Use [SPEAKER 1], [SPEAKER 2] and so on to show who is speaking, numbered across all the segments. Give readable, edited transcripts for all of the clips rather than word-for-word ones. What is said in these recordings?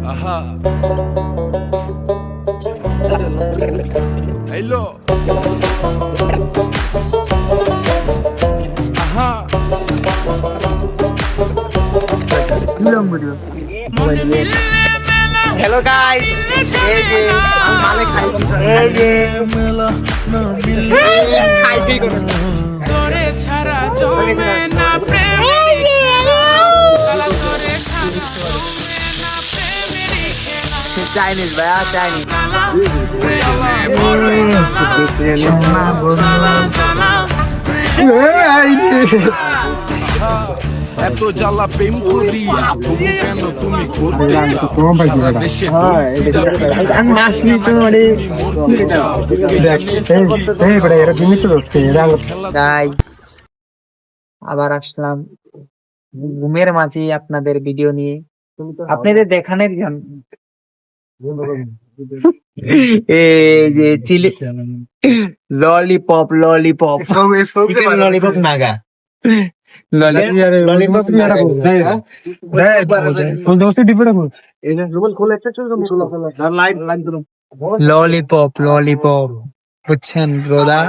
[SPEAKER 1] Aha. Hello. Aha.
[SPEAKER 2] Hello guys, এই যে আমি মালে খাই, এই যে খাই কি করে
[SPEAKER 3] তোরে ছাড়া জমে না প্রেম কালা তোরে ছাড়া জমে না প্রেমেরই খেলা
[SPEAKER 2] চাইনিজ ভাইয়া, চাইনিজ
[SPEAKER 3] প্রেমে বড়ই
[SPEAKER 1] এত জ্বালা প্রেম করিয়া তবু কেন তুমি করতে চাও সারা দেশে
[SPEAKER 2] গাইস, আবার আসলাম ঘুমের মাঝে আপনাদের ভিডিও নিয়ে, আপনাদের দেখানোর জন্য। এই যে chilli lollipop, lollipop lollipop Naga lollipop lollipop lollipop বুঝছেন ব্রোদা?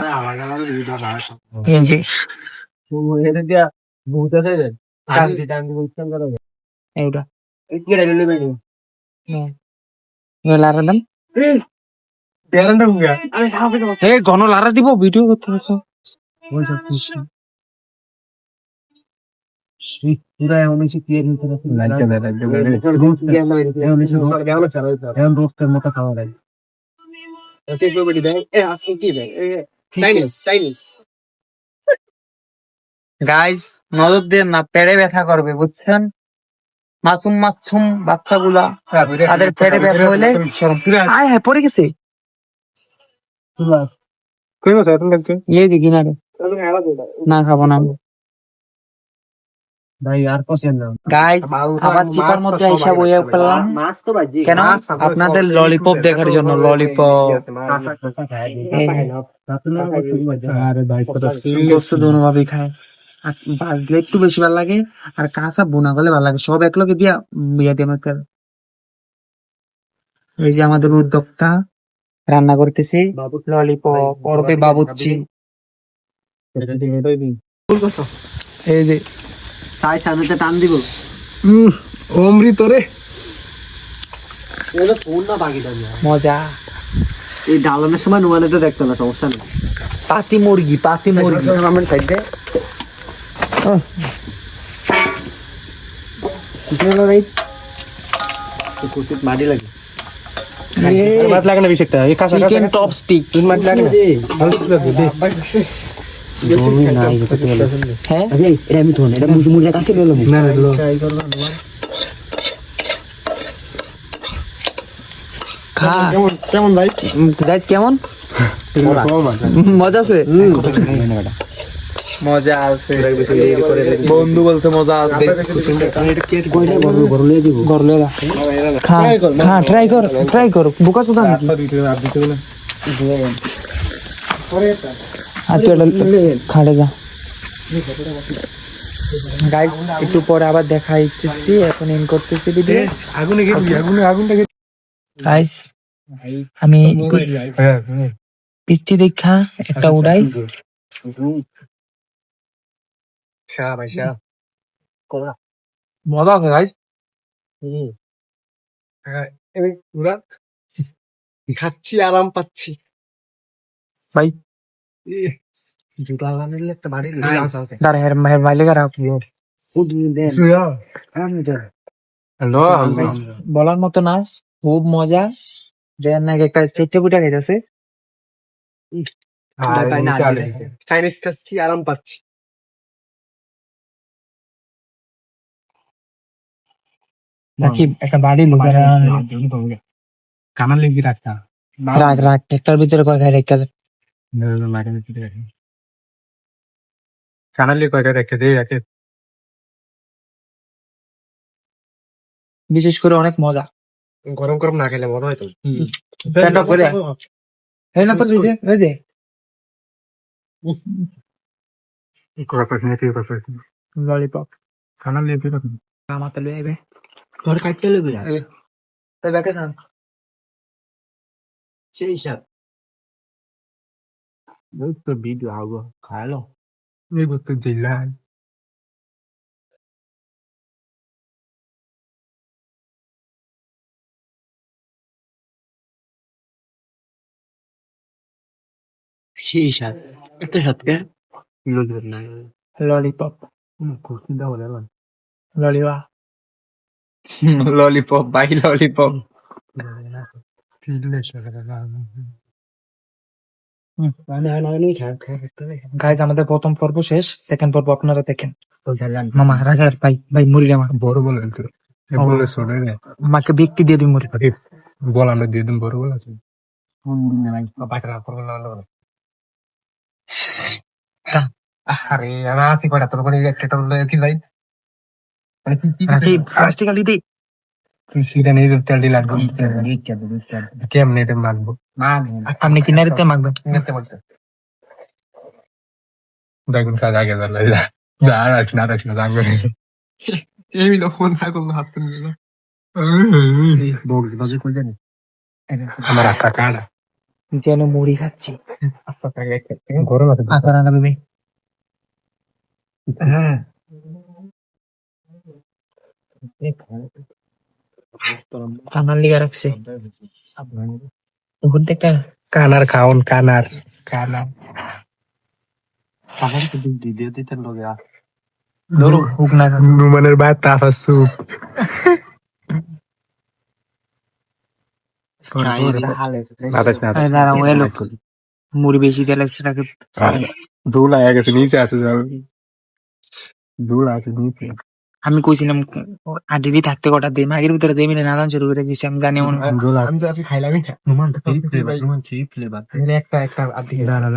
[SPEAKER 2] এইটা ঘন লারা দিব ভিডিও করতে গাইস, নজর দেন না, পেড়ে ব্যথা করবে বুঝছেন? মাসুম মাসুম বাচ্চাগুলা তাদের পেটে ব্যথা হলে আয় হ্যাঁ পড়ে গেছে এই যে কিনারে না খাবো না গাইস। খাবার চিপার মধ্যে হিসাব হয়ে পেলাম কেন? আপনাদের ললিপপ দেখার জন্য। ললিপপ ভাবে খায়, আর ভাজলে একটু বেশি ভালো লাগে, আর কাঁচা বোনা করলে ভালো লাগে। সব একলগে দিয়া বিয়া দিয়ে আমাকে। এই যে আমাদের উদ্যোক্তা রান্না করতেছি ললিপপ, অরবে বাবুচ্চি। এই যে
[SPEAKER 4] তাই সামনেতে টান দিব
[SPEAKER 5] অমৃতরে
[SPEAKER 4] এটা কোন না বাকিটা
[SPEAKER 2] মজা।
[SPEAKER 4] এই ডালনের সময় নুমানেতে দেখতো না, সমস্যা নেই।
[SPEAKER 2] পাতি মুরগি, পাতি মুরগি
[SPEAKER 4] আমার সাইডে মাটি লাগে
[SPEAKER 2] চিকেন টপ স্টিক। হ্যাঁ
[SPEAKER 4] আমি তো এটা মুরগির কাছে লইলাম
[SPEAKER 2] কেমন ভাই? কেমন মজা আছে? মজা আছে বন্ধু বলছে মজা আছে। ট্রাই কর বোকা চোদা নাকি? খাটে যা গাইস, একটু পরে আবার দেখাইতেছি। এখন এন্ড করতেছি ভিডিও। গাইস, আমি পিচ্ছি দেখা একটা উড়াই। মজা আছে গাইস।
[SPEAKER 5] খাচ্ছি, আরাম পাচ্ছি
[SPEAKER 2] ভাই
[SPEAKER 4] জুতা লাগালে একটা বাড়ি
[SPEAKER 2] দাঁড়া হের মাইলে গারা বলার মতো না, খুব মজা। দেন নাকি একটা চেটে পুটা খাইতেছে।
[SPEAKER 5] চাইনিজ খাচ্ছি, আরাম পাচ্ছি।
[SPEAKER 2] নাকি একটা বাড়ি লোকের
[SPEAKER 5] কানা লেগে রাখা
[SPEAKER 2] রাখ রাখ একটার ভিতরে কয় রেখে দে।
[SPEAKER 5] কানালি কয়টা রেখে দিয়ে রাখে।
[SPEAKER 2] বিশেষ করে অনেক মজা।
[SPEAKER 5] গরম গরম না খেলে মজা হয়তো।
[SPEAKER 2] ঠান্ডা করে এই না তো দিছে এই যে ললিপপ
[SPEAKER 5] কানালি
[SPEAKER 2] আমাতে লই আইবে।
[SPEAKER 4] তোর কাটতে লেবে
[SPEAKER 2] তাই ব্যাকে যান।
[SPEAKER 4] সেই সব তো ভিডিও আগে খাইলো
[SPEAKER 5] এই করতে দিলাই
[SPEAKER 4] সেই সব একটা সাথে লোদের না
[SPEAKER 2] ললিপপ
[SPEAKER 4] কুসি দাও বলে
[SPEAKER 2] ললিপপ ললিপপ ভাই ললিপপ। গাইজ আমাদের প্রথম পর্ব শেষ, সেকেন্ড পর্ব আপনারা দেখেন। মামা রাখার ভাই ভাই মুড়ি আমার
[SPEAKER 5] বড় বলে বলে শোনে রে
[SPEAKER 2] মাকে ব্যক্তি দিয়ে দিই মুড়ি।
[SPEAKER 5] বল আমরা দিয়ে দিন বড় বলে আছে বাটার পর বলে আরে আমি আসি কটা তোর করে একটা বলে কি ভাই মানে কি
[SPEAKER 2] প্লাস্টিক আলি দে
[SPEAKER 5] সেটা নেই তেল দিলা কেমনে এটা মানবো
[SPEAKER 2] আপনি কিনারিতে মাখবেন।
[SPEAKER 5] দেখুন কাজ আগে রাখছি না জানবে এই ফোন থাকুন হাত নিল আমার আকা কাটা
[SPEAKER 2] যেন মুড়ি খাচ্ছি।
[SPEAKER 5] গরম আছে
[SPEAKER 2] আকার আনা বেবি
[SPEAKER 5] হ্যাঁ
[SPEAKER 2] কানার লিগা রাখছে ওখান থেকে
[SPEAKER 5] কানার খাওন কানার কানার
[SPEAKER 4] কানার তো ভিডিও দিতে লোকে
[SPEAKER 2] ধরো হুক না
[SPEAKER 5] নুমানের ভাই তাফা সুপ
[SPEAKER 2] দাঁড়াও এলো মুড়ি বেশি দিয়ে লাগছে নাকি
[SPEAKER 5] ধুল আয়া গেছে নিচে আছে ধুল আছে নিচে
[SPEAKER 2] আমি কইছিলাম আডিরই থাকতে কটা দিই মাগের ভিতরে দেই মিলে নাদান শুরু করে দিছি আমি জানি এমন
[SPEAKER 5] আমি তো আপনি খাইলামই না
[SPEAKER 4] নুমান তো কি ফ্লেভার
[SPEAKER 5] একটা দাঁড়া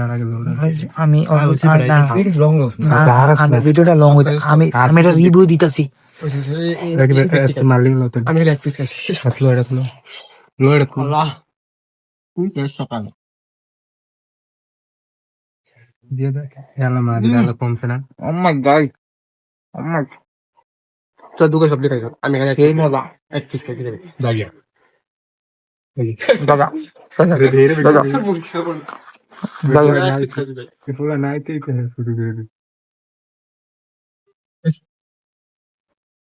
[SPEAKER 2] আমি আমি ভিডিওটা লং হইতে আমি এটা রিভিউ দিতেছি।
[SPEAKER 5] মারলিং নতুন আমি এক পিস খাইছি সাতলো এটা তুলো লো এটা তুলো
[SPEAKER 4] তুই কে সকাল
[SPEAKER 5] দিয়ে দেখ এলা মার এলা কমছে না
[SPEAKER 2] ও মাই গড ও মাই
[SPEAKER 5] তো দুটো সবজি খাই আমি এখানে
[SPEAKER 2] এই মজা
[SPEAKER 5] এক পিস খাই দিবি দাগিয়া
[SPEAKER 2] দাদা
[SPEAKER 5] ধীরে
[SPEAKER 2] দাদা
[SPEAKER 5] পুরো নাইতেই করে শুরু করে দিই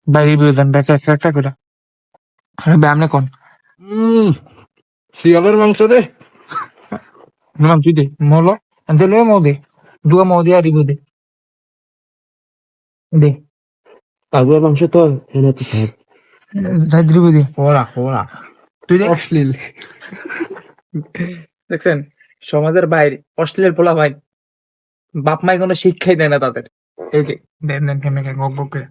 [SPEAKER 2] ভাই রিভিউ দেন ব্যাক একটা করে আরে ভাই আপনি কোন
[SPEAKER 5] শিয়ালের মাংস রে
[SPEAKER 2] নাম তুই দে মলো আনতে লয়ে মো দে দুয়া মো দিয়া রিভিউ দে দে
[SPEAKER 4] আগুয়া মাংস তো এনে তো স্যার
[SPEAKER 2] যাই রিভিউ দে
[SPEAKER 4] ওরা
[SPEAKER 2] তুই দে
[SPEAKER 5] অশ্লীল
[SPEAKER 2] দেখছেন সমাজের বাইরে অস্ট্রেলিয়ার পোলা ভাই বাপ মাই কোনো শিক্ষাই দেয় না তাদের। এই যে দেন দেন কেমন গক গক করে